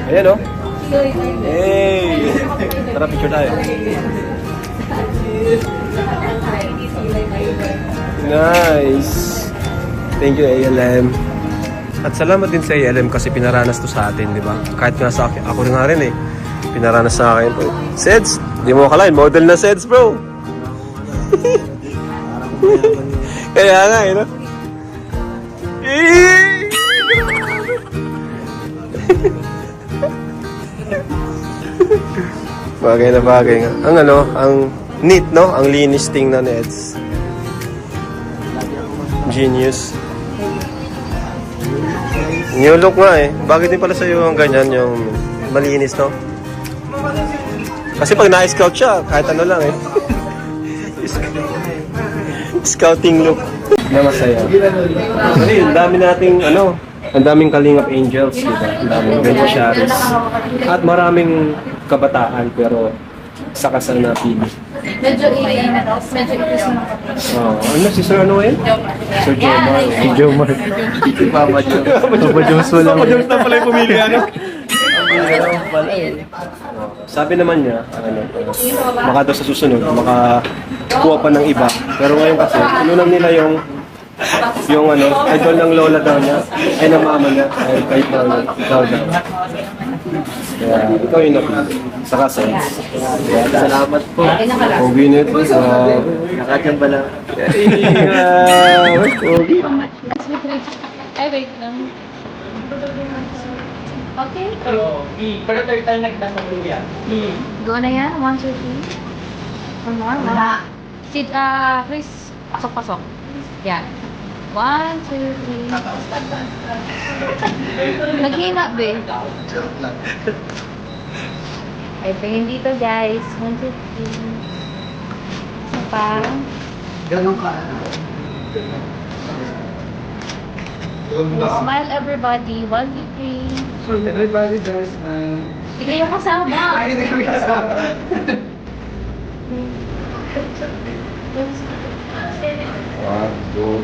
Ayan, oh. Hey! Tara, picture tayo. Nice! Thank you, ALM. At salamat din sa ALM kasi pinaranas to sa atin, di ba? Kahit nga sa akin, ako nga rin eh. Pinaranas sa akin. Seds! Di mo akalain, model na Seds, bro! Kaya nga, eh, no? Bagay na bagay nga. Ang ano, ang neat, no? Ang linis tingnan, Eds. Genius. New look nga eh. Bakit din pala sa'yo ang ganyan, yung malinis, no? Kasi pag na-scout siya, kahit ano lang eh. Scouting look. Na masaya. Kasi ang dami nating, ano, ang daming Kalingap Angels, diba? Ang daming beneficiaries. At maraming kabataan, pero sa kasal na pili. Medyo itis na. Ano, si Sir ano eh? Sir Jomar. Si Jomar. Si Papa Jones. Papa Jones wala. Papa Jones na pala yung pumili, ano? Sabi naman niya, ano, baka daw sa susunod, makakuha pa ng iba. Pero ngayon kasi, inunang nila yung ano, idol ng lola daw niya, ay ng mama niya, ay kahit daw. Kaya ikaw yung napili. Saka sense. Salamat po. Pogi nito. Nakachamba lang. Pogi. Ay, wait lang. Okay. Pero third time nagtatanong yan. Go na yan. 1, 2, 3. One more. Wala. Sid, Chris, pasok-pasok. Yan. 1, 2, 3. Naghina, be. Ay, tingin dito, guys. 1, 2, 3. Isa pa. Ganun ka. Smile, everybody. 1, 2, 3. Everybody does. Sige yung kasama. Ay, hindi ko kasama. One, two.